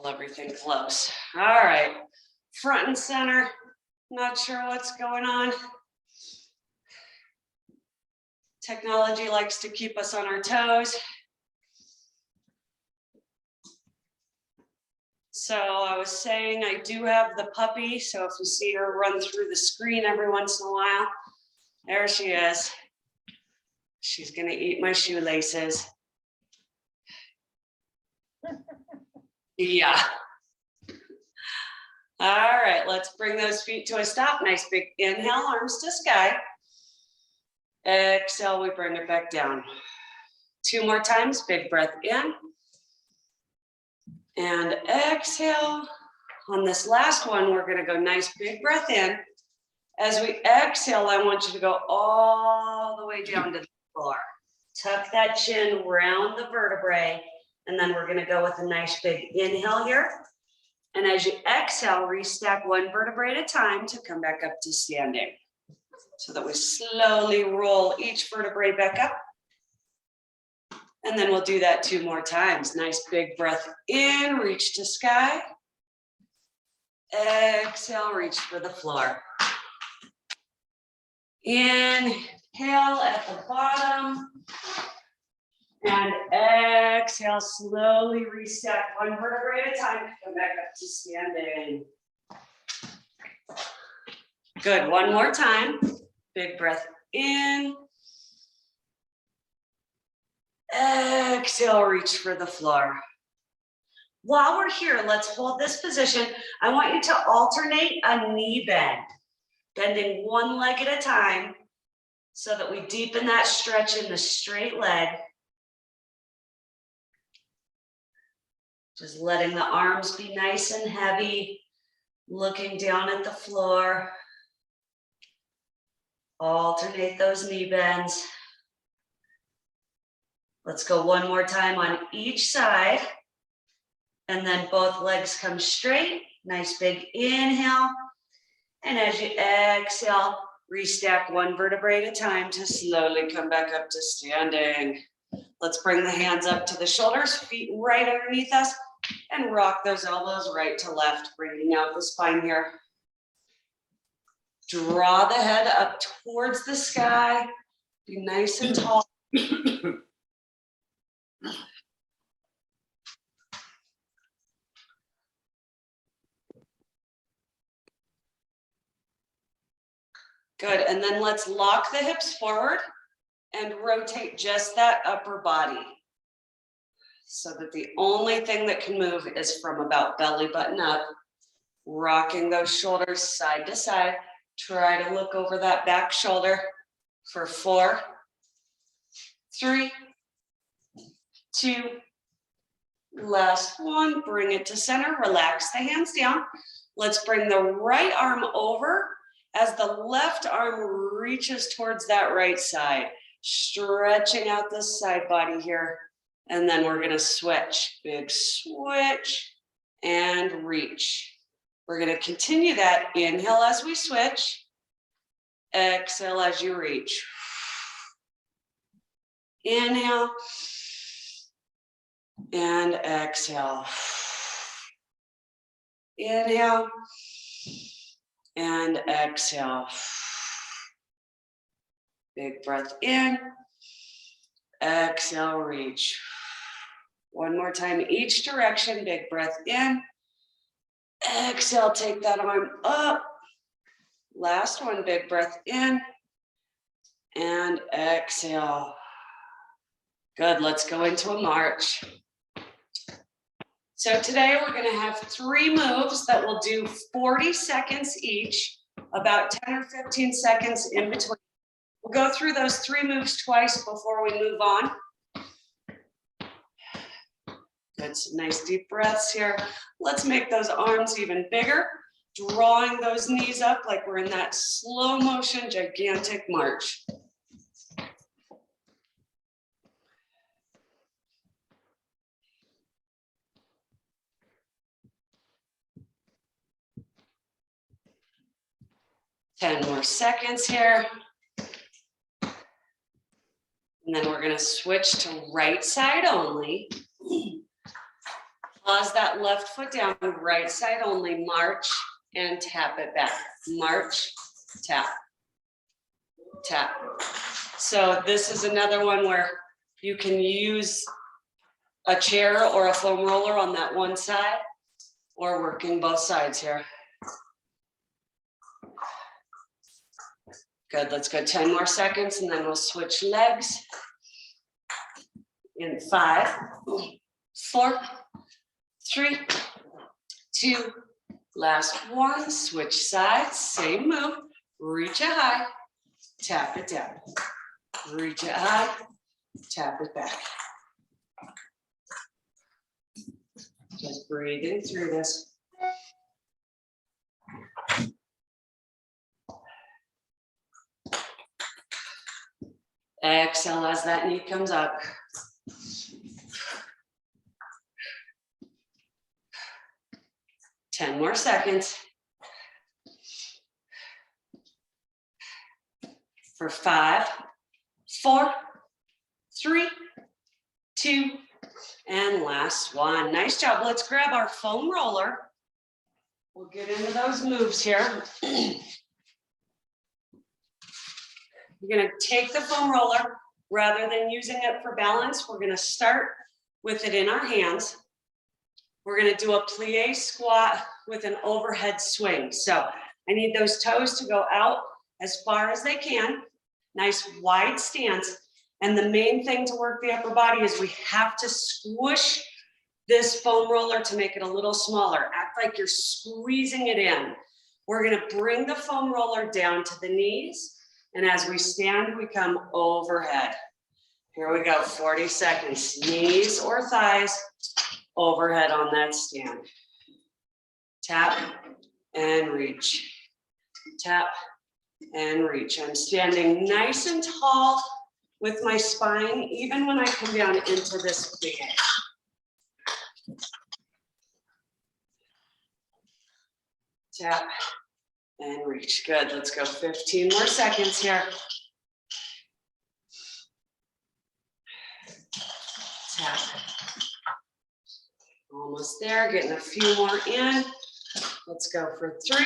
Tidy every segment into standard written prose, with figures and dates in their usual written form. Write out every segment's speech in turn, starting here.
Pull everything close. All right, front and center. Not sure what's going on. Technology likes to keep us on our toes. So I was saying I do have the puppy, so if you see her run through the screen every once in a while, there she is. She's gonna eat my shoelaces. Yeah. All right, let's bring those feet to a stop. Nice big inhale, arms to sky. Exhale, we bring it back down. 2 more times, big breath in. And exhale. On this last one, we're gonna go nice big breath in. As we exhale, I want you to go all the way down to the floor. Tuck that chin, round the vertebrae, and then we're gonna go with a nice big inhale here. And as you exhale, restack 1 vertebrae at a time to come back up to standing. So that we slowly roll each vertebrae back up. And then we'll do that 2 more times. Nice big breath in, reach to sky. Exhale, reach for the floor. Inhale at the bottom. And exhale, slowly restack 1 vertebrae at a time. Come back up to standing. Good, 1 more time. Big breath in. Exhale, reach for the floor. While we're here, let's hold this position. I want you to alternate a knee bend, bending 1 leg at a time so that we deepen that stretch in the straight leg. Just letting the arms be nice and heavy, looking down at the floor. Alternate those knee bends. Let's go 1 more time on each side. And then both legs come straight. Nice big inhale. And as you exhale, restack 1 vertebrae at a time to slowly come back up to standing. Let's bring the hands up to the shoulders, feet right underneath us, and rock those elbows right to left, bringing out the spine here. Draw the head up towards the sky. Be nice and tall. Good, and then let's lock the hips forward and rotate just that upper body so that the only thing that can move is from about belly button up, rocking those shoulders side to side. Try to look over that back shoulder for 4, 3, 2, last 1. Bring it to center, relax the hands down. Let's bring the right arm over as the left arm reaches towards that right side, stretching out this side body here. And then we're gonna switch, big switch and reach. We're gonna continue that. Inhale as we switch, exhale as you reach. Inhale and exhale. Inhale and exhale. Big breath in, exhale, reach. 1 more time, each direction, big breath in. Exhale, take that arm up. Last one, big breath in and exhale. Good, let's go into a march. So today we're gonna have 3 moves that will do 40 seconds each, about 10 or 15 seconds in between. We'll go through those 3 moves twice before we move on. Good, some nice deep breaths here. Let's make those arms even bigger, drawing those knees up like we're in that slow motion, gigantic march. Ten more seconds here. And then we're going to switch to right side only. Pause that left foot down, right side only, march and tap it back. March, tap, tap. So this is another one where you can use a chair or a foam roller on that one side or working both sides here. Good, let's go 10 more seconds and then we'll switch legs. In 5, 4, 3, 2, last one, switch sides, same move, reach it high, tap it down, reach it high, tap it back. Just breathing through this. Exhale as that knee comes up. Ten more seconds. For 5, 4, 3, 2, and last one. Nice job. Let's grab our foam roller. We'll get into those moves here. You're going to take the foam roller rather than using it for balance. We're going to start with it in our hands. We're going to do a plie squat with an overhead swing. So I need those toes to go out as far as they can. Nice wide stance. And the main thing to work the upper body is we have to squish this foam roller to make it a little smaller. Act like you're squeezing it in. We're going to bring the foam roller down to the knees. And as we stand, we come overhead. Here we go, 40 seconds. Knees or thighs overhead on that stand. Tap and reach. Tap and reach. I'm standing nice and tall with my spine, even when I come down into this plie. Tap and reach. Good. Let's go 15 more seconds here. Tap. Almost there. Getting a few more in. Let's go for 3,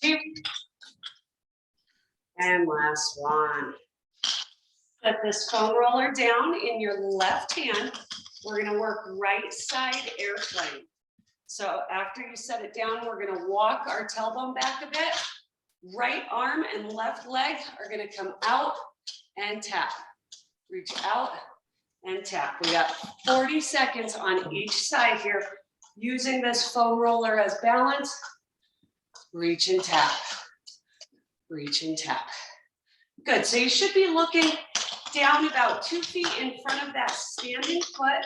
2, and last one. Set this foam roller down in your left hand. We're going to work right side airplane. So after you set it down, we're going to walk our tailbone back a bit. Right arm and left leg are going to come out and tap. Reach out and tap. We got 40 seconds on each side here, using this foam roller as balance. Reach and tap. Reach and tap. Good. So you should be looking down about 2 feet in front of that standing foot.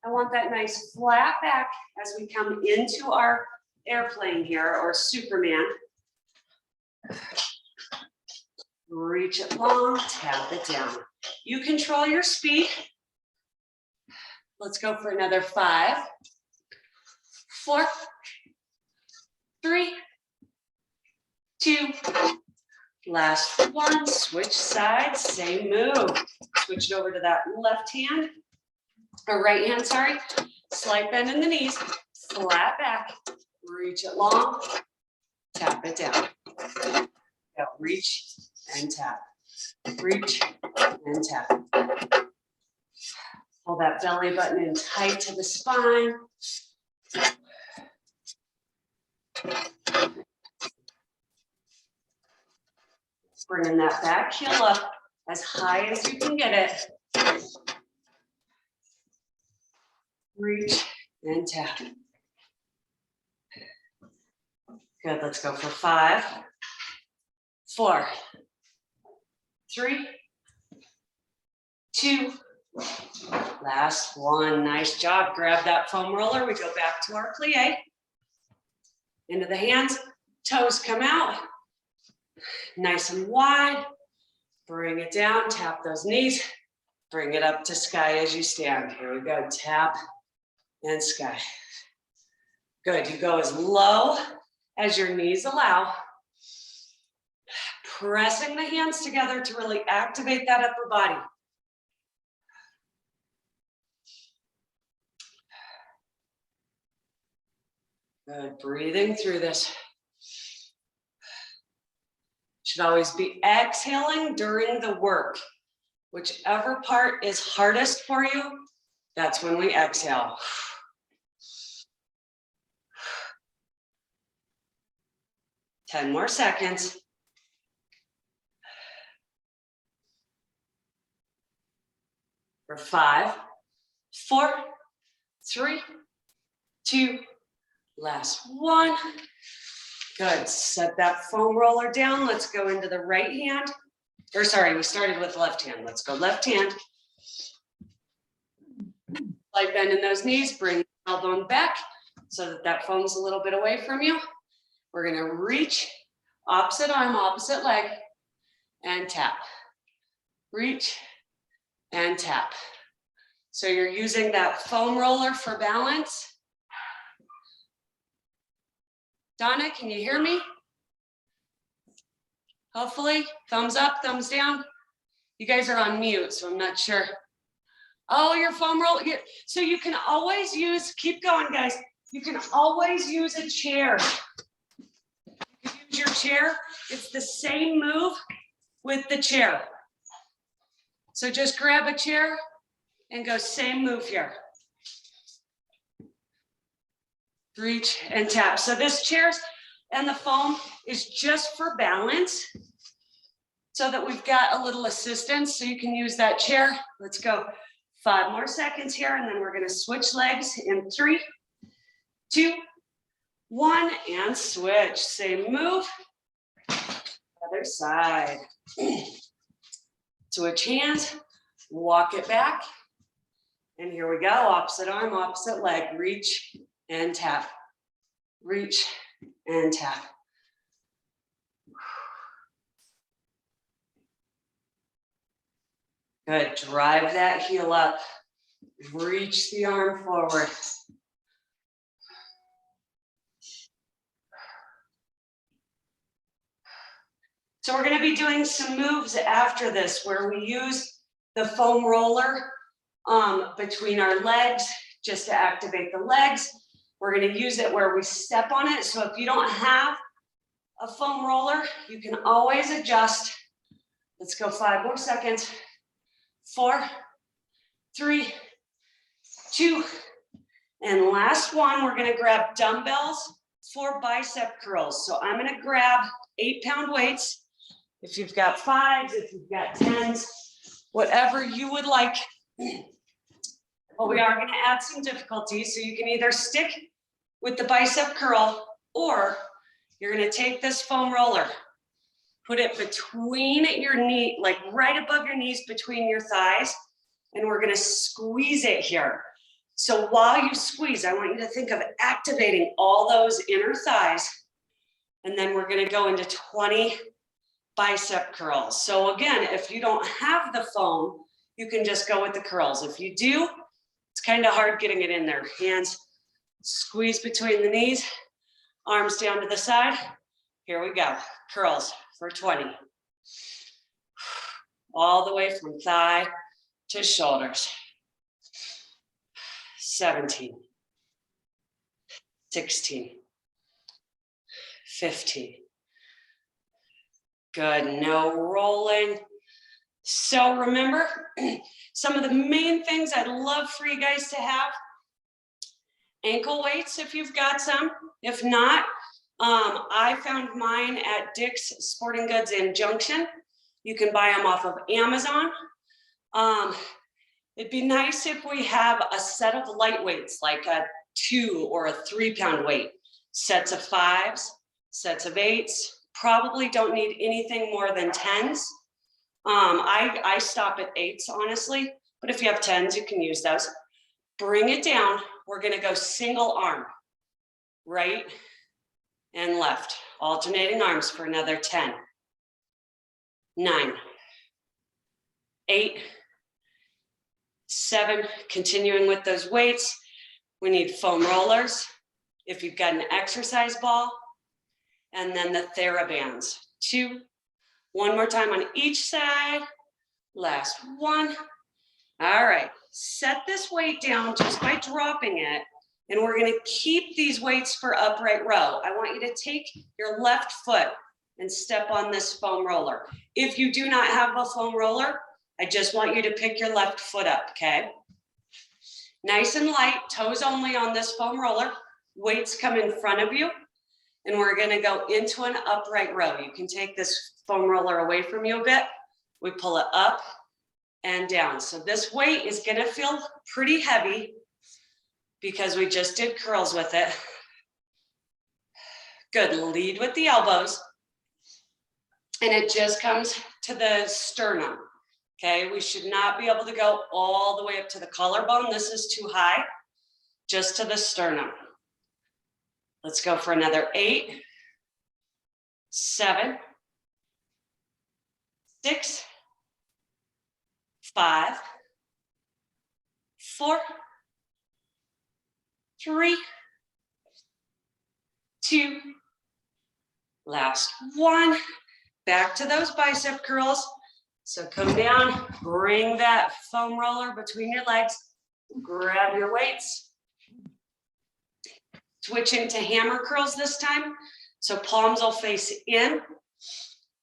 I want that nice flat back as we come into our airplane here, or Superman. Reach it long, tap it down. You control your speed. Let's go for another 5, 4, 3, 2, last one. Switch sides, same move. Switch it over to that left hand, or right hand, sorry. Slight bend in the knees, flat back, reach it long, tap it down. Go, reach and tap, reach and tap. Pull that belly button in tight to the spine. Bringing that back heel up as high as you can get it. Reach and tap. Good, let's go for 5, 4, 3, 2, last one. Nice job. Grab that foam roller. We go back to our plie. Into the hands, toes come out. Nice and wide. Bring it down, tap those knees. Bring it up to sky as you stand. Here we go, tap and sky. Good, you go as low as your knees allow. Pressing the hands together to really activate that upper body. Good, breathing through this. Should always be exhaling during the work. Whichever part is hardest for you, that's when we exhale. Ten more seconds. For 5, 4, 3, 2, last one. Good, set that foam roller down. Let's go into the right hand. Or sorry, we started with left hand. Let's go left hand. Slight bend in those knees, bring the elbow back so that that foam's a little bit away from you. We're gonna reach, opposite arm, opposite leg, and tap. Reach and tap. So you're using that foam roller for balance. Donna, can you hear me? Hopefully, thumbs up, thumbs down. You guys are on mute, so I'm not sure. Oh, your foam roller. So you can always use, keep going, guys. You can always use a chair. You can use your chair. It's the same move with the chair. So just grab a chair and go same move here. Reach and tap. So this chair and the foam is just for balance so that we've got a little assistance. So you can use that chair. Let's go 5 more seconds here, and then we're going to switch legs in 3, 2, 1, and switch. Same move. Other side. Switch hands, walk it back. And here we go. Opposite arm, opposite leg. Reach and tap. Reach and tap. Good, drive that heel up. Reach the arm forward. So we're gonna be doing some moves after this where we use the foam roller between our legs just to activate the legs. We're gonna use it where we step on it. So if you don't have a foam roller, you can always adjust. Let's go 5 more seconds. 4, 3, 2, and last one, we're gonna grab dumbbells for bicep curls. So I'm gonna grab 8-pound weights. If you've got 5s, if you've got 10s, whatever you would like. But we are gonna add some difficulty. So you can either stick with the bicep curl, or you're gonna take this foam roller, put it between your knee, like right above your knees, between your thighs, and we're gonna squeeze it here. So while you squeeze, I want you to think of activating all those inner thighs, and then we're gonna go into 20 bicep curls. So again, if you don't have the foam, you can just go with the curls. If you do, it's kind of hard getting it in there. Hands squeeze between the knees, arms down to the side. Here we go, curls for 20. All the way from thigh to shoulders. 17, 16, 15. Good, no rolling. So remember, some of the main things I'd love for you guys to have: ankle weights if you've got some. If not, I found mine at Dick's Sporting Goods in Junction. You can buy them off of Amazon. It'd be nice if we have a set of light weights, like a 2 or a 3-pound weight, sets of 5s, sets of 8s. Probably don't need anything more than 10s. I stop at 8s, honestly, but if you have 10s, you can use those. Bring it down. We're gonna go single arm, right and left, alternating arms for another 10, 9, 8, 7, continuing with those weights. We need foam rollers. If you've got an exercise ball, and then the TheraBands. 2, one more time on each side. Last one. All right, set this weight down just by dropping it. And we're gonna keep these weights for upright row. I want you to take your left foot and step on this foam roller. If you do not have a foam roller, I just want you to pick your left foot up, okay? Nice and light, toes only on this foam roller. Weights come in front of you, and we're gonna go into an upright row. You can take this foam roller away from you a bit. We pull it up and down. So this weight is gonna feel pretty heavy because we just did curls with it. Good, lead with the elbows. And it just comes to the sternum, okay? We should not be able to go all the way up to the collarbone. This is too high, just to the sternum. Let's go for another 8, 7, 6, 5, 4, 3, 2, last one. Back to those bicep curls. So come down, bring that foam roller between your legs, grab your weights. Switching to hammer curls this time. So palms will face in.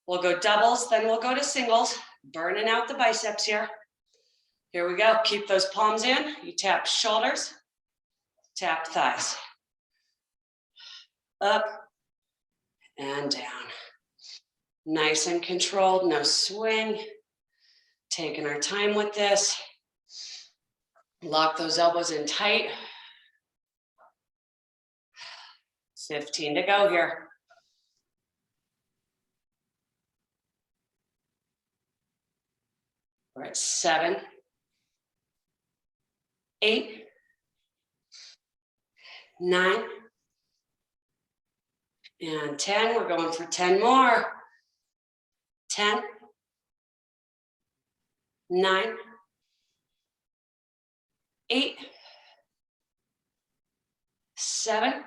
We'll go doubles, then we'll go to singles, burning out the biceps here. Here we go, keep those palms in. You tap shoulders, tap thighs. Up and down. Nice and controlled, no swing. Taking our time with this. Lock those elbows in tight. 15 to go here. We're at 7, 8, 9, and 10. We're going for 10 more. 10, 9, 8, 7,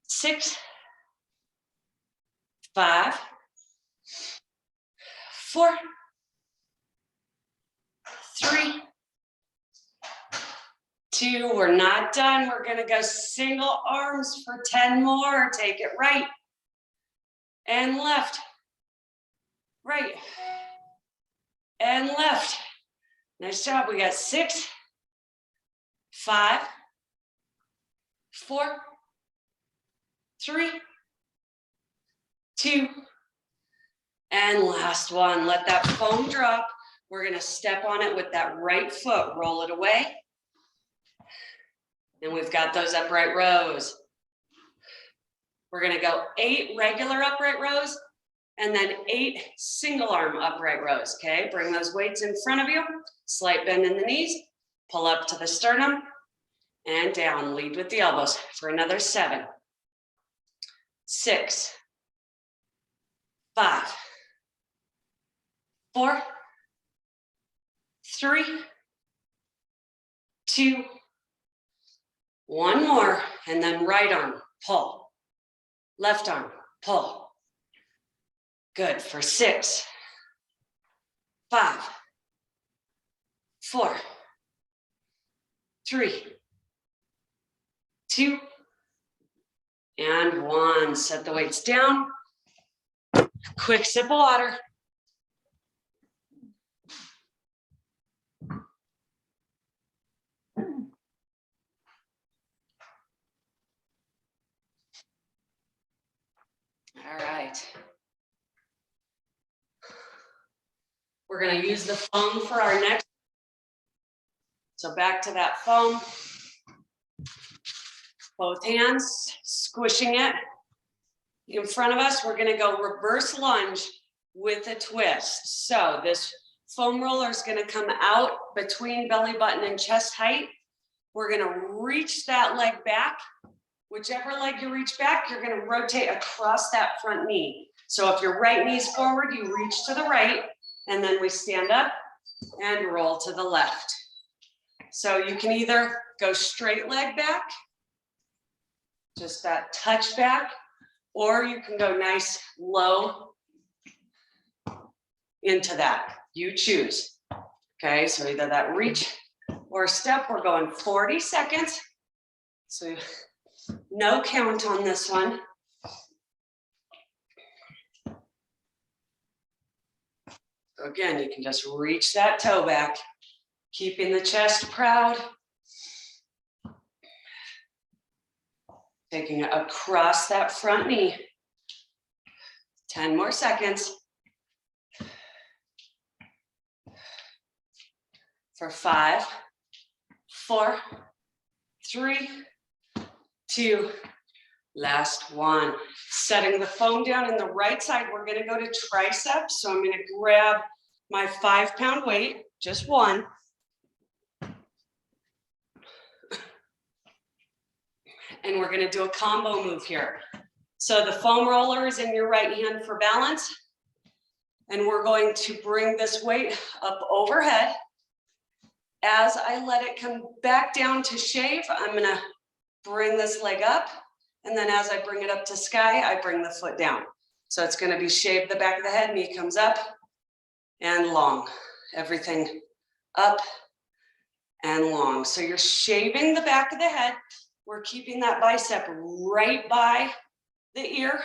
6, 5, 4, 3, 2. We're not done. We're going to go single arms for 10 more. Take it right and left, right and left. Nice job. We got 6, 5, 4, 3, 2, and last one. Let that foam drop. We're going to step on it with that right foot, roll it away. And we've got those upright rows. We're going to go 8 regular upright rows and then 8 single arm upright rows, okay? Bring those weights in front of you, slight bend in the knees, pull up to the sternum and down, lead with the elbows for another 7, 6, 5, 4, 3, 2, 1 more, and then right arm, pull, left arm, pull. Good, for 6, 5, 4, 3, 2, and 1. Set the weights down. Quick sip of water. All right. We're going to use the foam for our next. So back to that foam. Both hands, squishing it in front of us. We're going to go reverse lunge with a twist. So this foam roller is going to come out between belly button and chest height. We're going to reach that leg back. Whichever leg you reach back, you're going to rotate across that front knee. So if your right knee's forward, you reach to the right, and then we stand up and roll to the left. So you can either go straight leg back, just that touch back, or you can go nice low into that. You choose. Okay, so either that reach or step. We're going 40 seconds. So no count on this one. So again, you can just reach that toe back, keeping the chest proud. Taking it across that front knee. 10 more seconds. For 5, 4, 3, 2, last one. Setting the foam down in the right side, we're gonna go to triceps. So I'm gonna grab my 5-pound weight, just one. And we're gonna do a combo move here. So the foam roller is in your right hand for balance. And we're going to bring this weight up overhead. As I let it come back down to shave, I'm gonna bring this leg up. And then as I bring it up to sky, I bring the foot down. So it's gonna be shave the back of the head, knee comes up and long. Everything up and long. So you're shaving the back of the head. We're keeping that bicep right by the ear.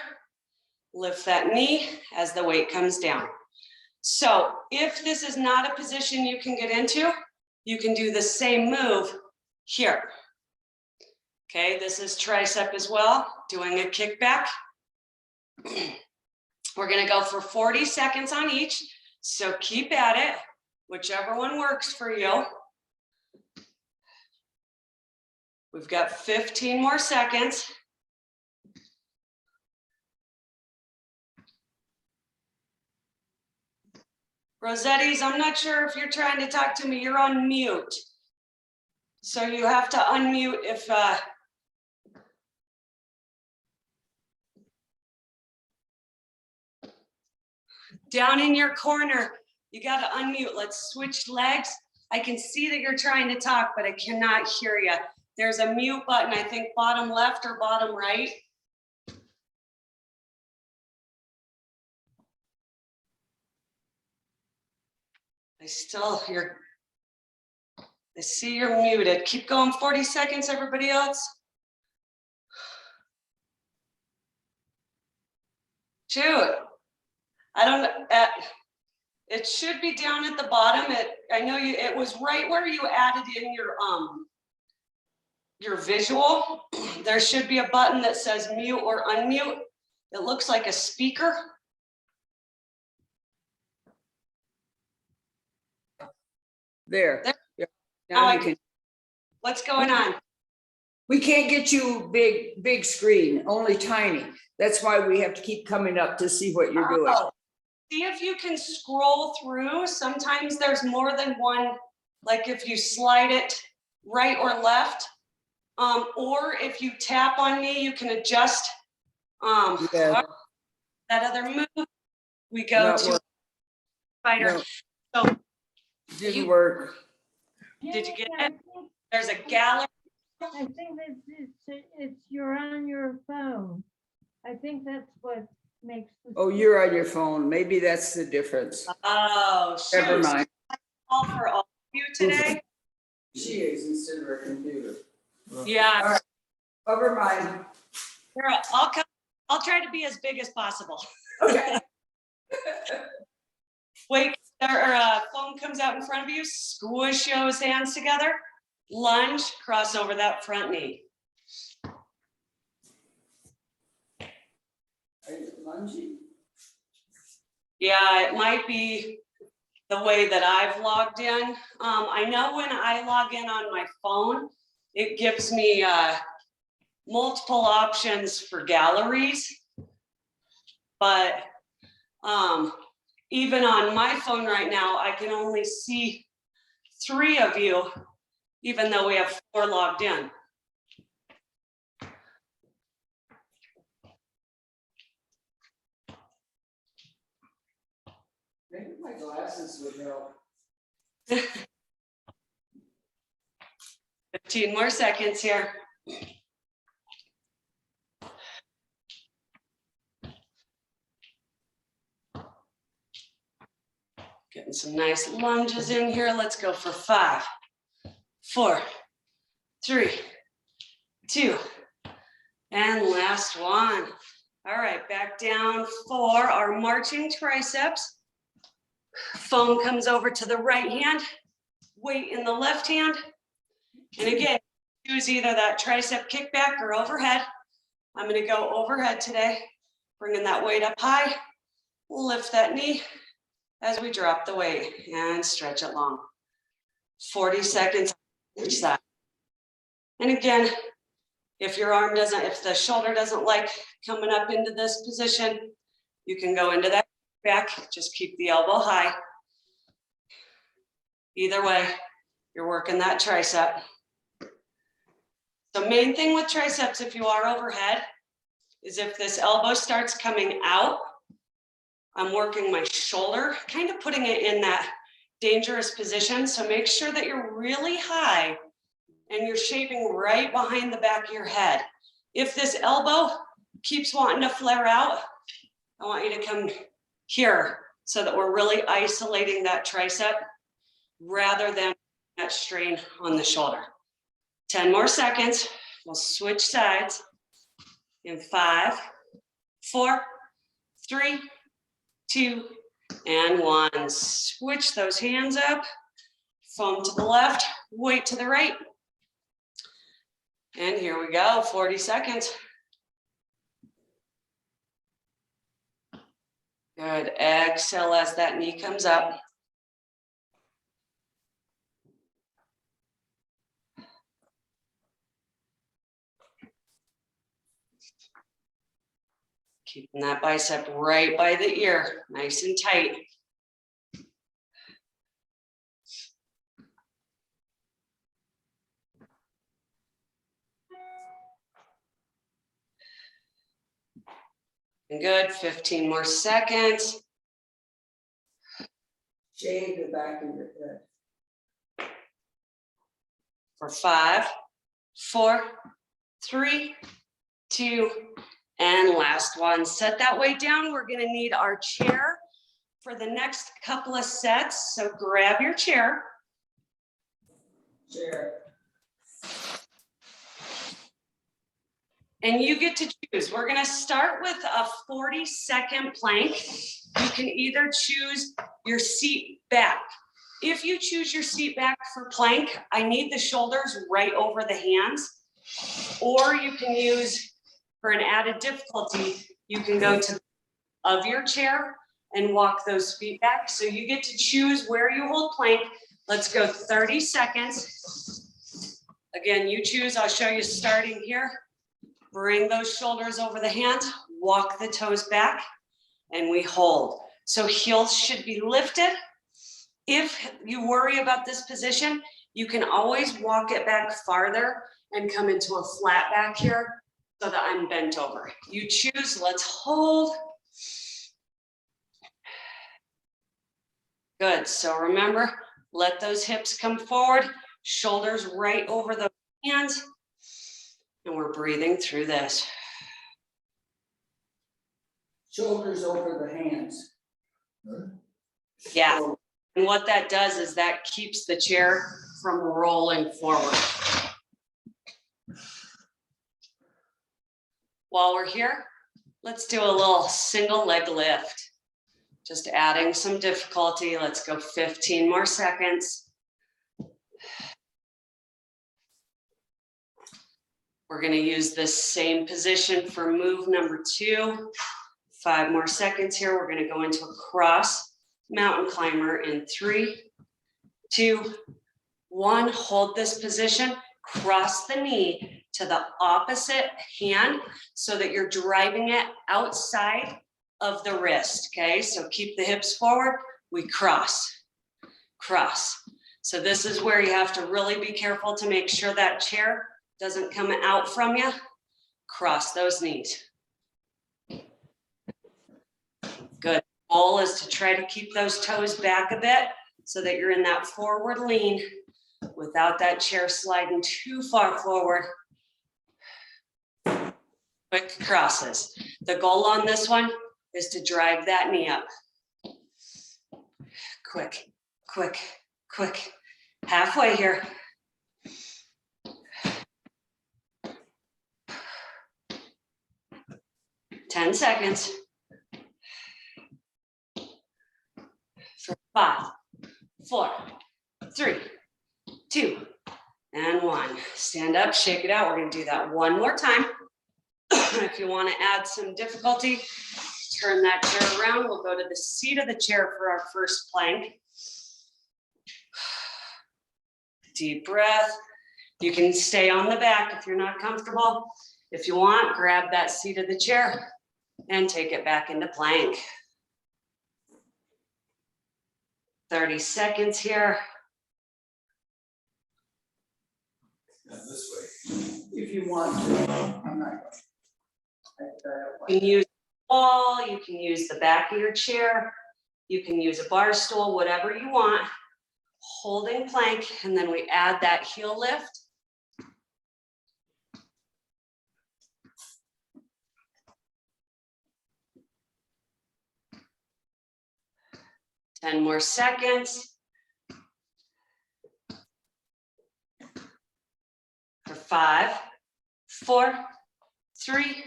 Lift that knee as the weight comes down. So if this is not a position you can get into, you can do the same move here. Okay, this is tricep as well, doing a kickback. We're gonna go for 40 seconds on each. So keep at it, whichever one works for you. We've got 15 more seconds. Rosetti's, I'm not sure if you're trying to talk to me, you're on mute. So you have to unmute if, down in your corner, you gotta unmute. Let's switch legs. I can see that you're trying to talk, but I cannot hear you. There's a mute button, I think bottom left or bottom right. I see you're muted. Keep going, 40 seconds, everybody else. Shoot. I don't know. It should be down at the bottom. I know it was right where you added in your visual. There should be a button that says mute or unmute. It looks like a speaker. There. Yeah. Now you can. What's going on? We can't get you big screen, only tiny. That's why we have to keep coming up to see what you're doing. See if you can scroll through. Sometimes there's more than one, like if you slide it right or left, or if you tap on me, you can adjust Yeah. that other move. We go to spider. No. So Didn't work. Did you get it? There's a gallery. I think it's you're on your phone. I think that's what makes the. Oh, you're on your phone. Maybe that's the difference. Oh, shoot. Never mind. All for all of you today. She is instead of her computer. Yeah. All right. Never mind. I'll try to be as big as possible. Okay. Wait, phone comes out in front of you, squish those hands together, lunge, cross over that front knee. Are you lunging? Yeah, it might be the way that I've logged in. I know when I log in on my phone, it gives me multiple options for galleries, but even on my phone right now, I can only see 3 of you, even though we have 4 logged in. Maybe my glasses would help. 15 more seconds here. Getting some nice lunges in here. Let's go for 5, 4, 3, 2, and last one. All right, back down for our marching triceps. Foam comes over to the right hand, weight in the left hand. And again, choose either that tricep kickback or overhead. I'm gonna go overhead today, bringing that weight up high, lift that knee as we drop the weight and stretch it long. 40 seconds each side. And again, if the shoulder doesn't like coming up into this position, you can go into that back, just keep the elbow high. Either way, you're working that tricep. The main thing with triceps, if you are overhead, is if this elbow starts coming out, I'm working my shoulder, kind of putting it in that dangerous position. So make sure that you're really high and you're shaping right behind the back of your head. If this elbow keeps wanting to flare out, I want you to come here so that we're really isolating that tricep rather than that strain on the shoulder. 10 more seconds. We'll switch sides in 5, 4, 3, 2, and 1. Switch those hands up. Foam to the left, weight to the right. And here we go, 40 seconds. Good, exhale as that knee comes up. Keeping that bicep right by the ear, nice and tight. And good, 15 more seconds. Shave the back of your head. For 5, 4, 3, 2, and last one. Set that weight down. We're gonna need our chair for the next couple of sets. So grab your chair. Chair. And you get to choose. We're gonna start with a 40-second plank. You can either choose your seat back. If you choose your seat back for plank, I need the shoulders right over the hands. Or you can use, for an added difficulty, you can go to the of your chair and walk those feet back. So you get to choose where you hold plank. Let's go 30 seconds. Again, you choose. I'll show you starting here. Bring those shoulders over the hands, walk the toes back, and we hold. So heels should be lifted. If you worry about this position, you can always walk it back farther and come into a flat back here so that I'm bent over. You choose, let's hold. Good, so remember, let those hips come forward, shoulders right over the hands. And we're breathing through this. Shoulders over the hands. Yeah, and what that does is that keeps the chair from rolling forward. While we're here, let's do a little single leg lift. Just adding some difficulty. Let's go 15 more seconds. We're going to use this same position for move number 2. 5 more seconds here. We're going to go into a cross mountain climber in 3, 2, 1. Hold this position. Cross the knee to the opposite hand so that you're driving it outside of the wrist. Okay, so keep the hips forward. We cross. So this is where you have to really be careful to make sure that chair doesn't come out from you. Cross those knees. Good. Goal is to try to keep those toes back a bit so that you're in that forward lean without that chair sliding too far forward. Quick crosses. The goal on this one is to drive that knee up. Quick. Halfway here. 10 seconds. For 5, 4, 3, 2, and 1. Stand up, shake it out. We're gonna do that one more time. If you wanna add some difficulty, turn that chair around. We'll go to the seat of the chair for our first plank. Deep breath. You can stay on the back if you're not comfortable. If you want, grab that seat of the chair and take it back into plank. 30 seconds here. This way, if you want to. I'm not. You can use the wall, you can use the back of your chair, you can use a bar stool, whatever you want. Holding plank, and then we add that heel lift. Ten more seconds. For 5, 4, 3,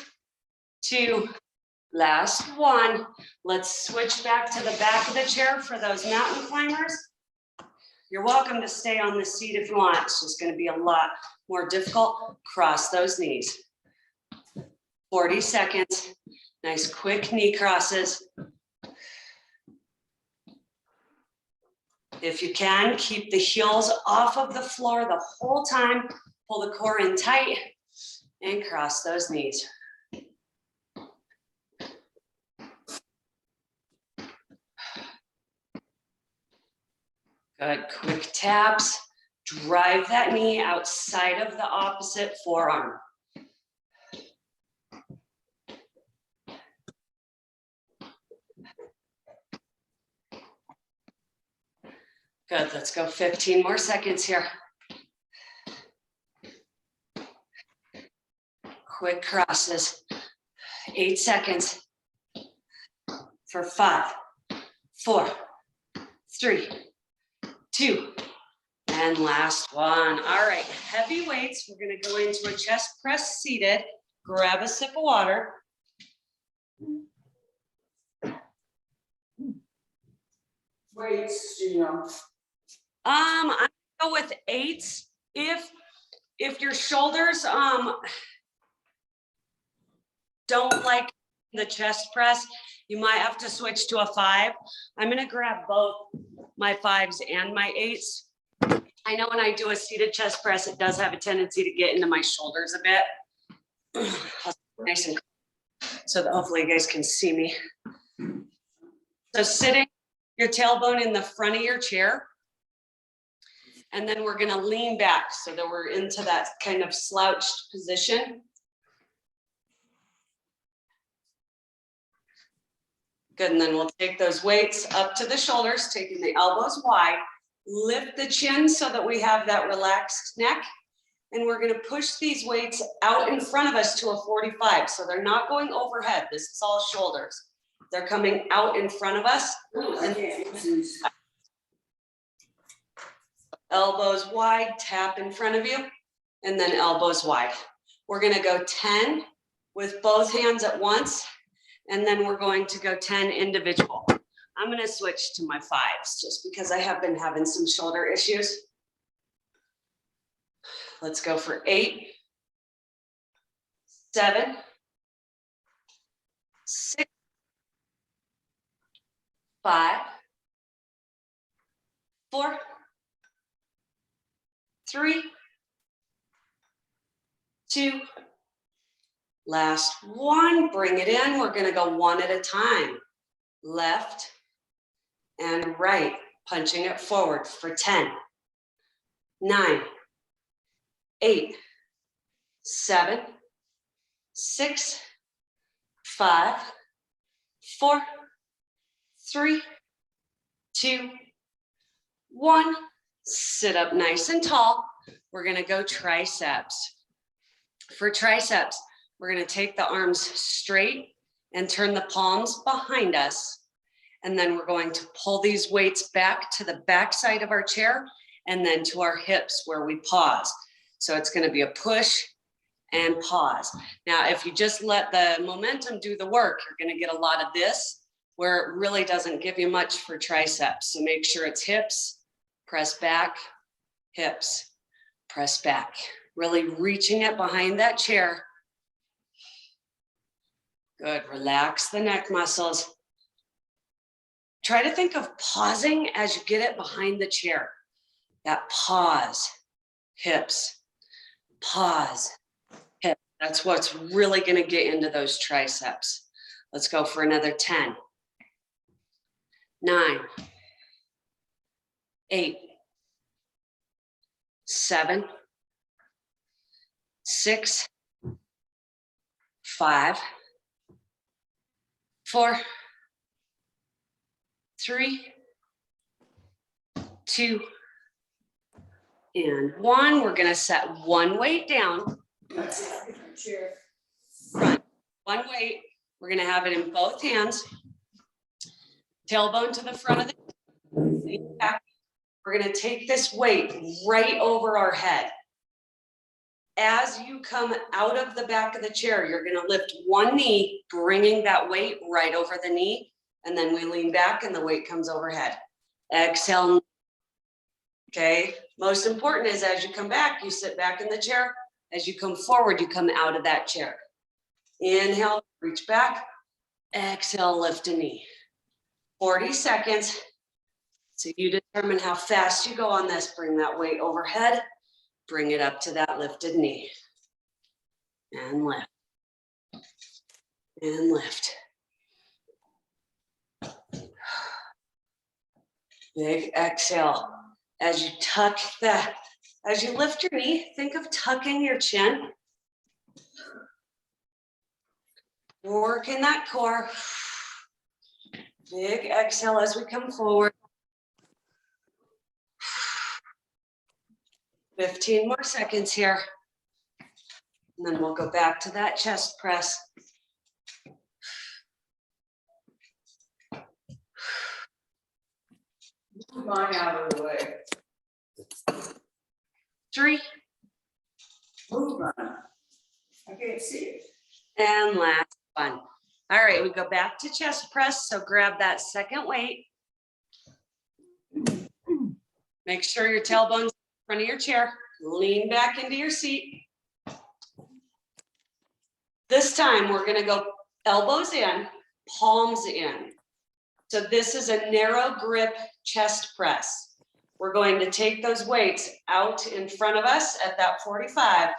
2, last one. Let's switch back to the back of the chair for those mountain climbers. You're welcome to stay on the seat if you want. It's just going to be a lot more difficult. Cross those knees. 40 seconds. Nice quick knee crosses. If you can, keep the heels off of the floor the whole time. Pull the core in tight and cross those knees. Good, quick taps. Drive that knee outside of the opposite forearm. Good, let's go 15 more seconds here. Quick crosses, 8 seconds. For 5, 4, 3, 2, and last one. All right, heavy weights. We're gonna go into a chest press seated. Grab a sip of water. Weights, you know. I go with 8. If your shoulders don't like the chest press, you might have to switch to a 5. I'm gonna grab both my 5s and my 8s. I know when I do a seated chest press, it does have a tendency to get into my shoulders a bit. Nice and so that hopefully you guys can see me. So sitting your tailbone in the front of your chair, and then we're gonna lean back so that we're into that kind of slouched position. Good, and then we'll take those weights up to the shoulders, taking the elbows wide, lift the chin so that we have that relaxed neck. And we're gonna push these weights out in front of us to a 45. So they're not going overhead. This is all shoulders. They're coming out in front of us. Elbows wide, tap in front of you, and then elbows wide. We're gonna go 10 with both hands at once, and then we're going to go 10 individual. I'm gonna switch to my 5s just because I have been having some shoulder issues. Let's go for 8, 7, 6, 5, 4, 3, 2, last one, bring it in. We're gonna go one at a time. Left and right, punching it forward for 10, 9, 8, 7, 6, 5, 4, 3, 2, 1. Sit up nice and tall. We're gonna go triceps. For triceps, we're gonna take the arms straight and turn the palms behind us. And then we're going to pull these weights back to the back side of our chair and then to our hips where we pause. So it's gonna be a push and pause. Now, if you just let the momentum do the work, you're gonna get a lot of this where it really doesn't give you much for triceps. So make sure it's hips, press back, hips, press back. Really reaching it behind that chair. Good, relax the neck muscles. Try to think of pausing as you get it behind the chair. That pause, hips, pause, hips. That's what's really gonna get into those triceps. Let's go for another 10, 9, 8, 7, 6, 5, 4, 3, 2, and 1. We're gonna set one weight down, front, one weight. We're gonna have it in both hands. Tailbone to the front of the back. We're gonna take this weight right over our head. As you come out of the back of the chair, you're gonna lift one knee, bringing that weight right over the knee, and then we lean back and the weight comes overhead. Exhale. Okay, most important is as you come back, you sit back in the chair. As you come forward, you come out of that chair. Inhale, reach back. Exhale, lift a knee. 40 seconds. So you determine how fast you go on this. Bring that weight overhead. Bring it up to that lifted knee. And lift. And lift. Big exhale. As you tuck that, as you lift your knee, think of tucking your chin. Working that core. Big exhale as we come forward. 15 more seconds here. And then we'll go back to that chest press. Move mine out of the way. 3, Move mine. I can't see it. and last one. All right, we go back to chest press. So grab that second weight. Make sure your tailbone's in front of your chair. Lean back into your seat. This time we're gonna go elbows in, palms in. So this is a narrow grip chest press. We're going to take those weights out in front of us at that 45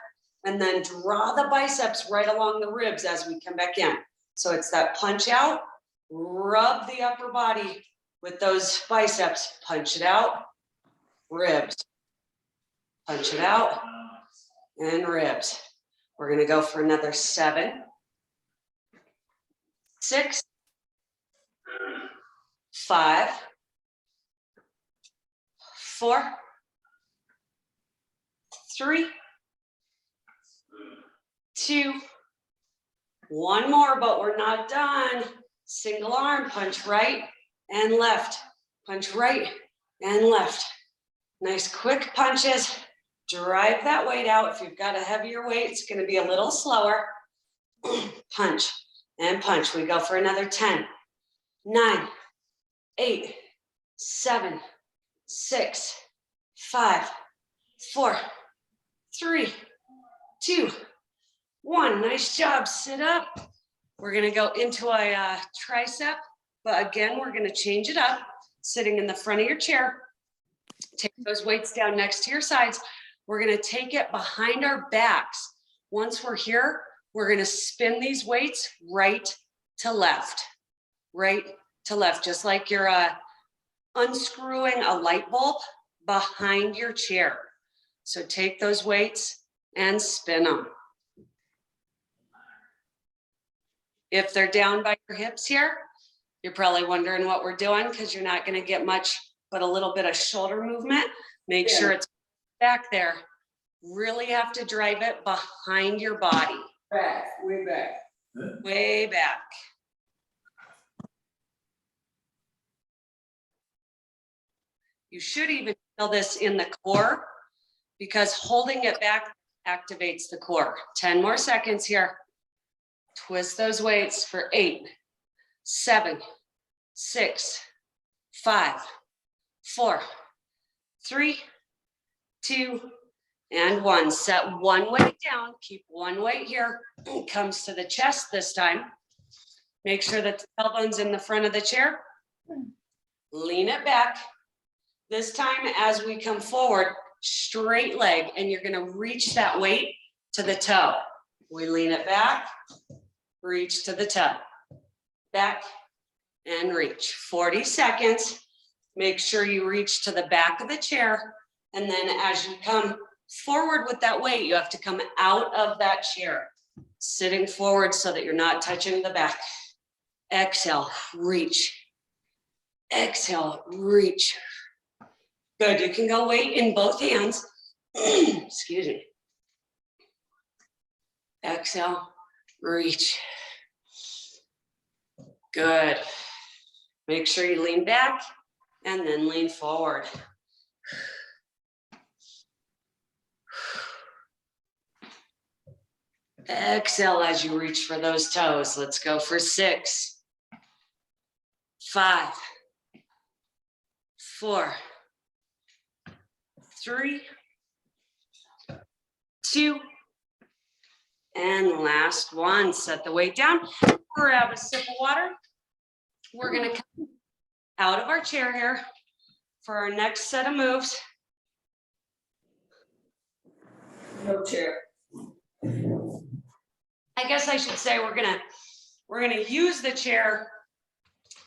and then draw the biceps right along the ribs as we come back in. So it's that punch out, rub the upper body with those biceps, punch it out, ribs, punch it out, and ribs. We're gonna go for another 7, 6, 5, 4, 3, 2, one more, but we're not done. Single arm, punch right and left, punch right and left. Nice quick punches. Drive that weight out. If you've got a heavier weight, it's going to be a little slower. Punch and punch. We go for another 10, 9, 8, 7, 6, 5, 4, 3, 2, 1. Nice job. Sit up. We're going to go into a tricep, but again, we're going to change it up. Sitting in the front of your chair. Take those weights down next to your sides. We're going to take it behind our backs. Once we're here, we're going to spin these weights right to left, just like you're unscrewing a light bulb behind your chair. So take those weights and spin them. If they're down by your hips here, you're probably wondering what we're doing because you're not going to get much but a little bit of shoulder movement. Make sure it's back there. Really have to drive it behind your body. Back, way back. Way back. You should even feel this in the core because holding it back activates the core. 10 more seconds here. Twist those weights for 8, 7, 6, 5, 4, 3, 2, and 1. Set one weight down. Keep one weight here. Comes to the chest this time. Make sure that the tailbone's in the front of the chair. Lean it back. This time, as we come forward, straight leg, and you're gonna reach that weight to the toe. We lean it back, reach to the toe, back and reach. 40 seconds. Make sure you reach to the back of the chair. And then as you come forward with that weight, you have to come out of that chair, sitting forward so that you're not touching the back. Exhale, reach. Exhale, reach. Good, you can go weight in both hands. Excuse me. Exhale, reach. Good. Make sure you lean back and then lean forward. Exhale as you reach for those toes. Let's go for 6, 5, 4, 3, 2, and last one. Set the weight down. Grab a sip of water. We're gonna come out of our chair here for our next set of moves. No chair. I guess I should say we're gonna use the chair,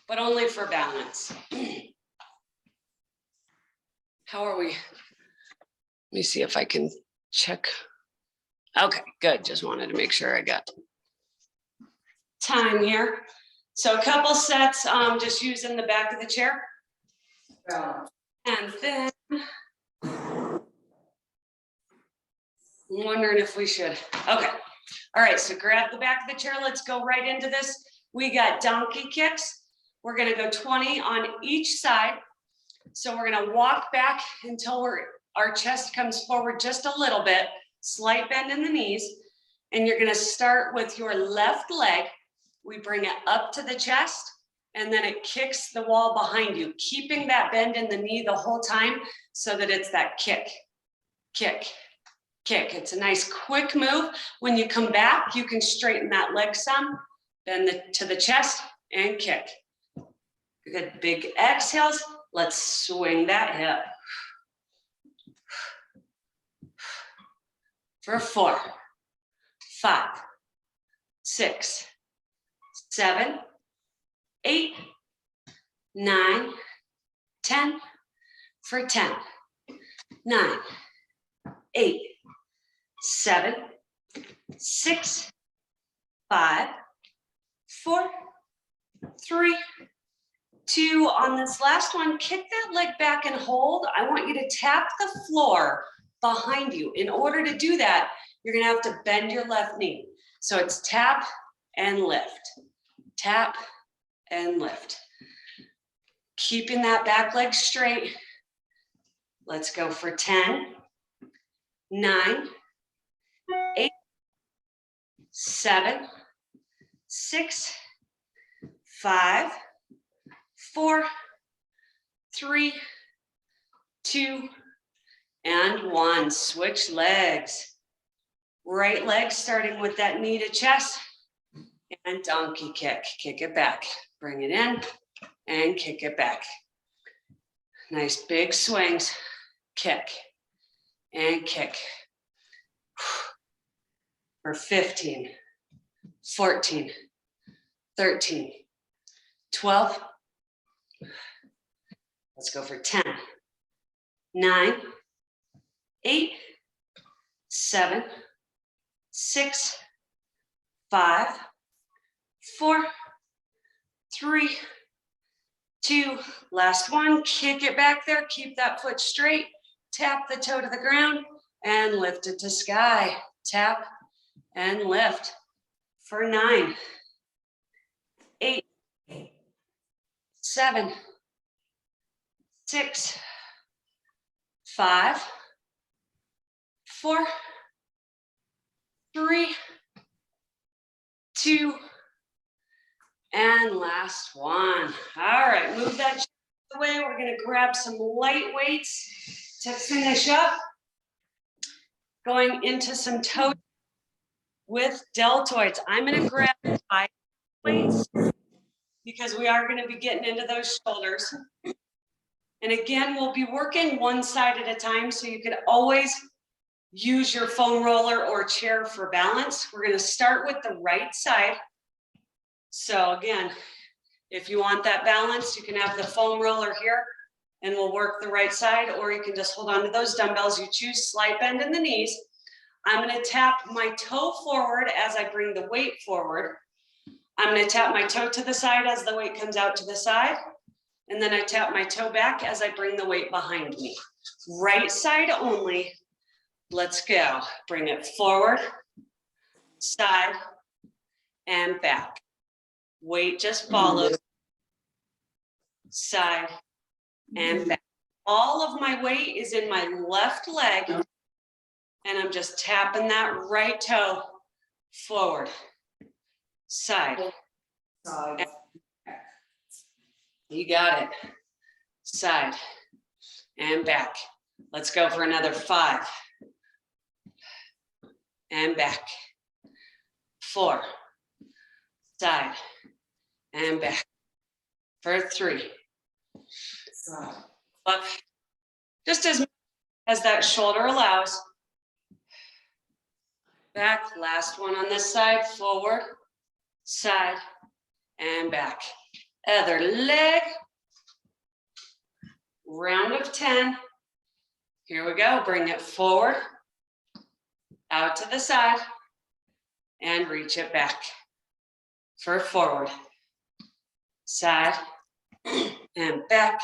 but only for balance. How are we? Let me see if I can check. Okay, good. Just wanted to make sure I got time here. So a couple sets, just using the back of the chair. And then I'm wondering if we should. Okay. All right, so grab the back of the chair. Let's go right into this. We got donkey kicks. We're gonna go 20 on each side. So we're gonna walk back until our chest comes forward just a little bit, slight bend in the knees. And you're gonna start with your left leg. We bring it up to the chest and then it kicks the wall behind you, keeping that bend in the knee the whole time so that it's that kick, kick, kick. It's a nice quick move. When you come back, you can straighten that leg some, bend to the chest and kick. Good, big exhales. Let's swing that hip. For 4, 5, 6, 7, 8, 9, 10. For 10, 9, 8, 7, 6, 5, 4, 3, 2. On this last one, kick that leg back and hold. I want you to tap the floor behind you. In order to do that, you're gonna have to bend your left knee. So it's tap and lift, tap and lift. Keeping that back leg straight. Let's go for 10, 9, 8, 7, 6, 5, 4, 3, 2, and 1. Switch legs. Right leg starting with that knee to chest and donkey kick. Kick it back. Bring it in and kick it back. Nice big swings. Kick and kick. For 15, 14, 13, 12. Let's go for 10, 9, 8, 7, 6, 5, 4, 3, 2. Last one. Kick it back there. Keep that foot straight. Tap the toe to the ground and lift it to sky. Tap and lift for 9, 8, 7, 6, 5, 4, 3, 2, and last one. All right, move that away. We're gonna grab some light weights to finish up. Going into some toe with deltoids. I'm gonna grab 5 weights because we are gonna be getting into those shoulders. And again, we'll be working one side at a time, so you could always use your foam roller or chair for balance. We're gonna start with the right side. So again, if you want that balance, you can have the foam roller here and we'll work the right side, or you can just hold on to those dumbbells. You choose slight bend in the knees. I'm gonna tap my toe forward as I bring the weight forward. I'm gonna tap my toe to the side as the weight comes out to the side. And then I tap my toe back as I bring the weight behind me. Right side only. Let's go. Bring it forward, side, and back. Weight just follows. Side and back. All of my weight is in my left leg, and I'm just tapping that right toe forward, side. You got it. Side and back. Let's go for another 5. And back. 4. Side and back. For 3. Up. Just as that shoulder allows. Back. Last one on this side. Forward, side, and back. Other leg. Round of 10. Here we go. Bring it forward, out to the side, and reach it back for forward, side, and back.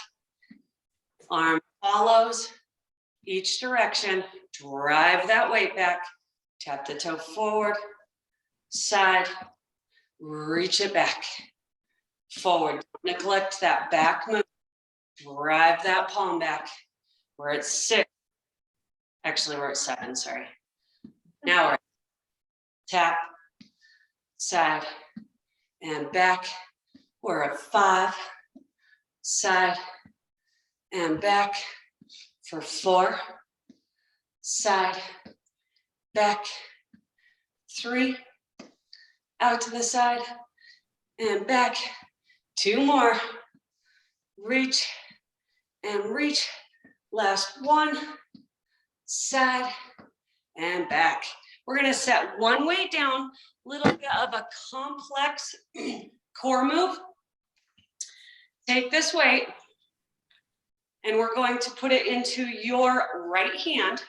Arm follows each direction. Drive that weight back. Tap the toe forward, side, reach it back, forward. Don't neglect that back move. Drive that palm back. We're at 6. Actually, we're at 7, sorry. Now we're tap, side, and back. We're at 5, side, and back for 4, side, back, 3, out to the side, and back. 2 more. Reach and reach. Last one. Side and back. We're going to set one weight down, a little bit of a complex core move. Take this weight and we're going to put it into your right hand.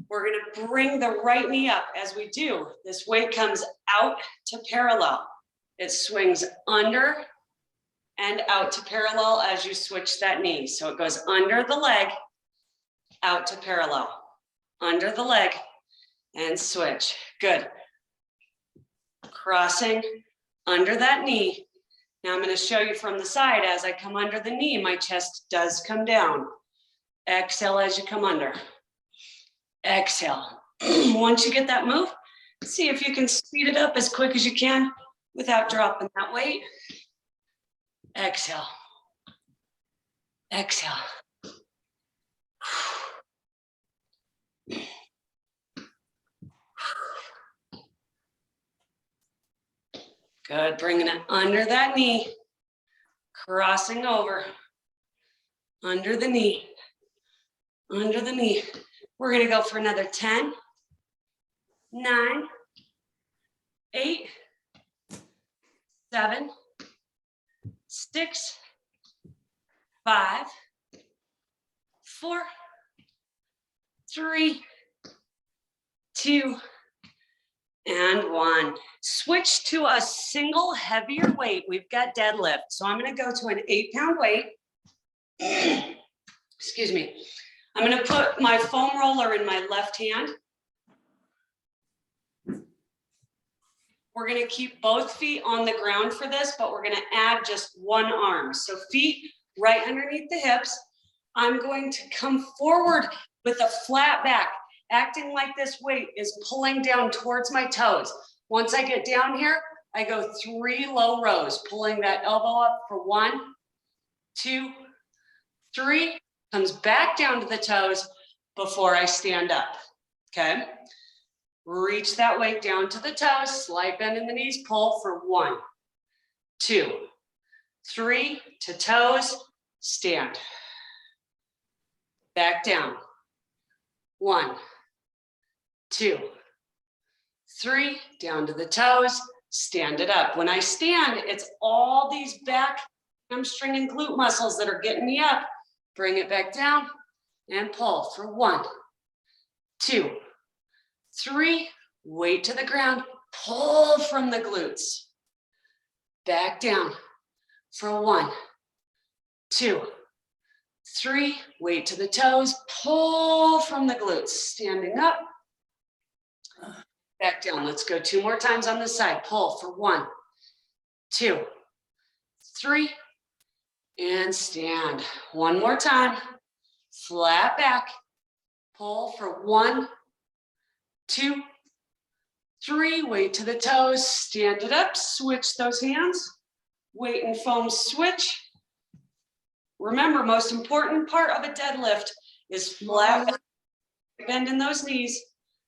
We're going to bring the right knee up. As we do, this weight comes out to parallel. It swings under and out to parallel as you switch that knee. So it goes under the leg, out to parallel, under the leg, and switch. Good. Crossing under that knee. Now I'm going to show you from the side. As I come under the knee, my chest does come down. Exhale as you come under. Exhale. Once you get that move, see if you can speed it up as quick as you can without dropping that weight. Exhale. Exhale. Good, bringing it under that knee, crossing over, under the knee, under the knee. We're gonna go for another 10, 9, 8, 7, 6, 5, 4, 3, 2, and 1. Switch to a single heavier weight. We've got deadlift. So I'm going to go to an 8-pound weight. Excuse me. I'm going to put my foam roller in my left hand. We're going to keep both feet on the ground for this, but we're going to add just one arm. So feet right underneath the hips. I'm going to come forward with a flat back. acting like this weight is pulling down towards my toes. Once I get down here, I go 3 low rows, pulling that elbow up for 1, 2, 3, comes back down to the toes before I stand up, okay? Reach that weight down to the toes, slight bend in the knees, pull for 1, 2, 3, to toes, stand. Back down. 1, 2, 3, down to the toes, stand it up. When I stand, it's all these back hamstring and glute muscles that are getting me up. Bring it back down and pull for 1, 2, 3, weight to the ground, pull from the glutes. Back down for 1, 2, 3, weight to the toes, pull from the glutes, standing up. Back down, let's go 2 more times on this side. Pull for 1, 2, 3, and stand. 1 more time, flat back, pull for 1, 2, 3, weight to the toes, stand it up, switch those hands, weight and foam switch. Remember, most important part of a deadlift is flat bend in those knees.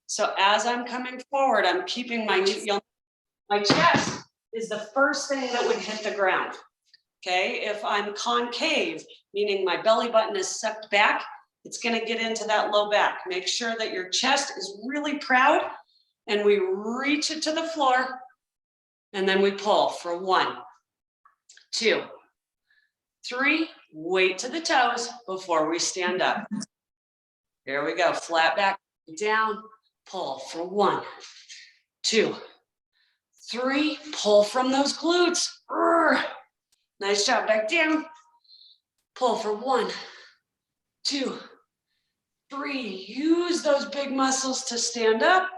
So as I'm coming forward, I'm keeping my chest is the first thing that would hit the ground. Okay, if I'm concave, meaning my belly button is sucked back, it's going to get into that low back. Make sure that your chest is really proud, and we reach it to the floor, and then we pull for 1, 2, 3, weight to the toes before we stand up. Here we go, flat back, down, pull for 1, 2, 3, pull from those glutes. Nice job, back down, pull for 1, 2, 3, use those big muscles to stand up,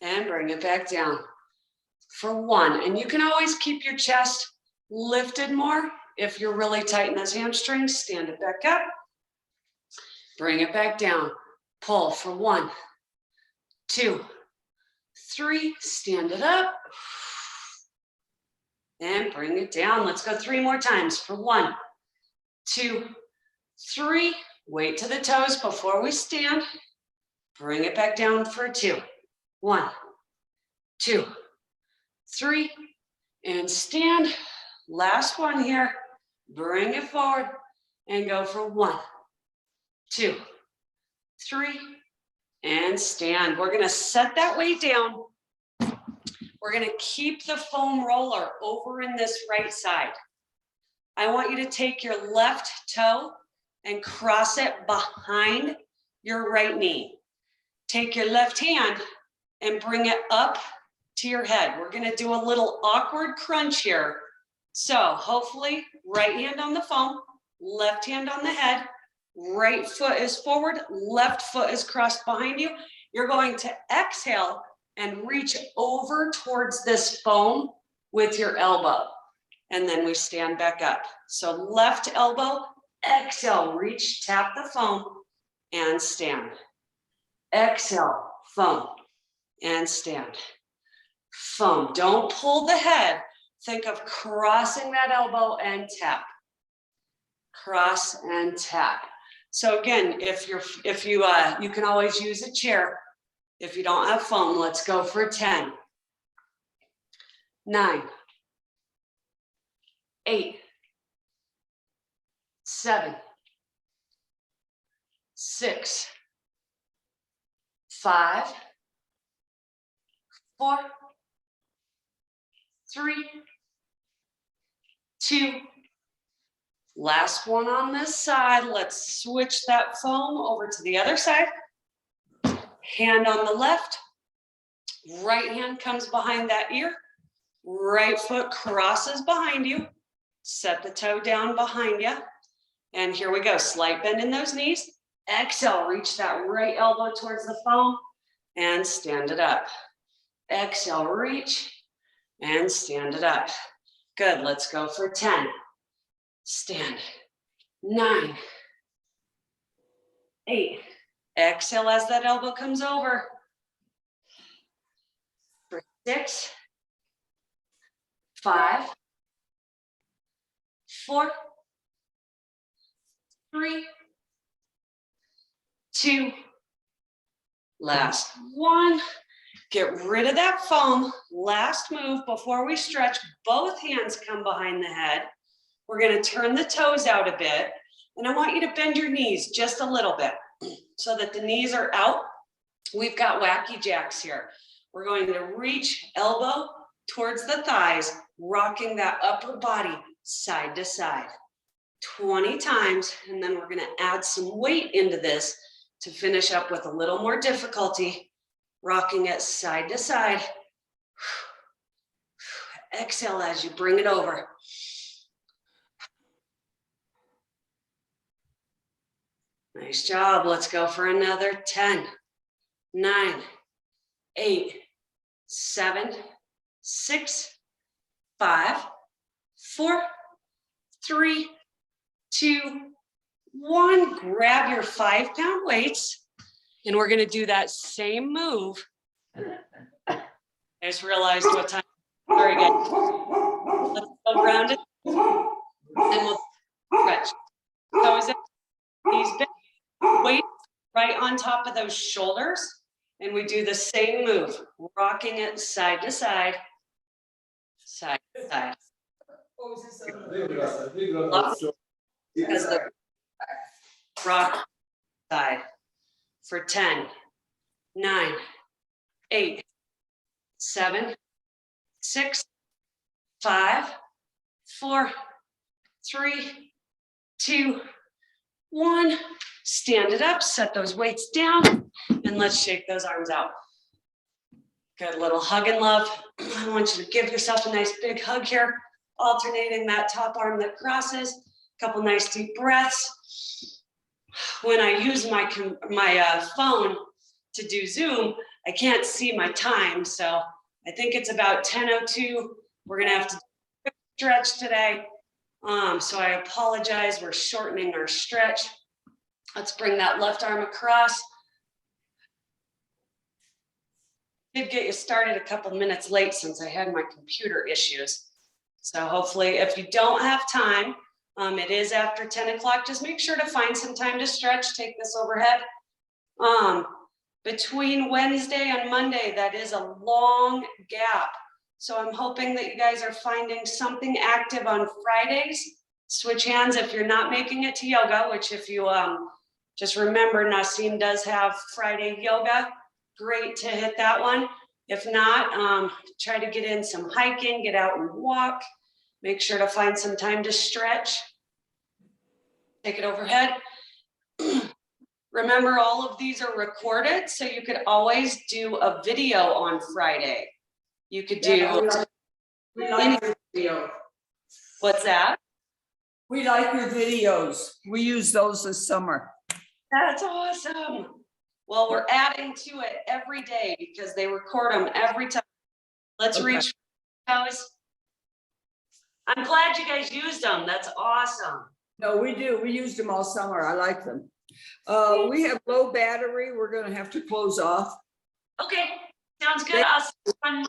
and bring it back down for 1. And you can always keep your chest lifted more. If you're really tight in those hamstrings, stand it back up, bring it back down, pull for 1, 2, 3, stand it up, and bring it down. Let's go 3 more times for 1, 2, 3, weight to the toes before we stand, bring it back down for 2, 1, 2, 3, and stand. Last one here, bring it forward and go for 1, 2, 3, and stand. We're gonna set that weight down. We're gonna keep the foam roller over in this right side. I want you to take your left toe and cross it behind your right knee. Take your left hand and bring it up to your head. We're gonna do a little awkward crunch here. So hopefully right hand on the foam, left hand on the head, right foot is forward, left foot is crossed behind you. You're going to exhale and reach over towards this foam with your elbow. And then we stand back up. So left elbow, exhale, reach, tap the foam and stand. Exhale, foam and stand. Foam, don't pull the head. Think of crossing that elbow and tap. Cross and tap. So again, you can always use a chair. If you don't have foam, let's go for 10, 9, 8, 7, 6, 5, 4, 3, 2. Last one on this side. Let's switch that foam over to the other side. Hand on the left. Right hand comes behind that ear. Right foot crosses behind you. Set the toe down behind you. And here we go. Slight bend in those knees. Exhale, reach that right elbow towards the foam and stand it up. Exhale, reach and stand it up. Good. Let's go for 10. Stand. 9, 8, Exhale as that elbow comes over. For 6, 5, 4, 3, 2, last 1. Get rid of that foam. Last move before we stretch. Both hands come behind the head. We're going to turn the toes out a bit. And I want you to bend your knees just a little bit so that the knees are out. We've got wacky jacks here. We're going to reach elbow towards the thighs, rocking that upper body side to side 20 times. And then we're going to add some weight into this to finish up with a little more difficulty, rocking it side to side. Exhale as you bring it over. Nice job. Let's go for another 10, 9, 8, 7, 6, 5, 4, 3, 2, 1. Grab your 5-pound weights, and we're going to do that same move. I just realized what time. Very good. Let's go round it, and we'll stretch. So is it these big weights right on top of those shoulders, and we do the same move, rocking it side to side, side to side. Because the rock side for 10, 9, 8, 7, 6, 5, 4, 3, 2, 1. Stand it up, set those weights down, and let's shake those arms out. Good little hug and love. I want you to give yourself a nice big hug here, alternating that top arm that crosses. A couple nice deep breaths. When I use my phone to do Zoom, I can't see my time, so I think it's about 10:02. We're gonna have to do a quick stretch today. So I apologize, we're shortening our stretch. Let's bring that left arm across. Did get you started a couple minutes late since I had my computer issues. So hopefully if you don't have time, it is after 10 o'clock, just make sure to find some time to stretch, take this overhead. Between Wednesday and Monday, that is a long gap. So I'm hoping that you guys are finding something active on Fridays. Switch hands if you're not making it to yoga, which if you just remember, Naseem does have Friday yoga. Great to hit that one. If not, try to get in some hiking, get out and walk. Make sure to find some time to stretch. Take it overhead. Remember, all of these are recorded, so you could always do a video on Friday. You could do. Yeah, we like your video. What's that? We like your videos. We use those this summer. That's awesome. Well, we're adding to it every day because they record them every time. Let's reach those. I'm glad you guys used them. That's awesome. No, we do. We used them all summer. I like them. We have low battery. We're going to have to close off. Okay, sounds good. I'll see you on-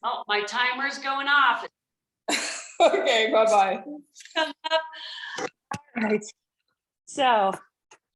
Oh, my timer's going off. Okay, bye-bye. All right. So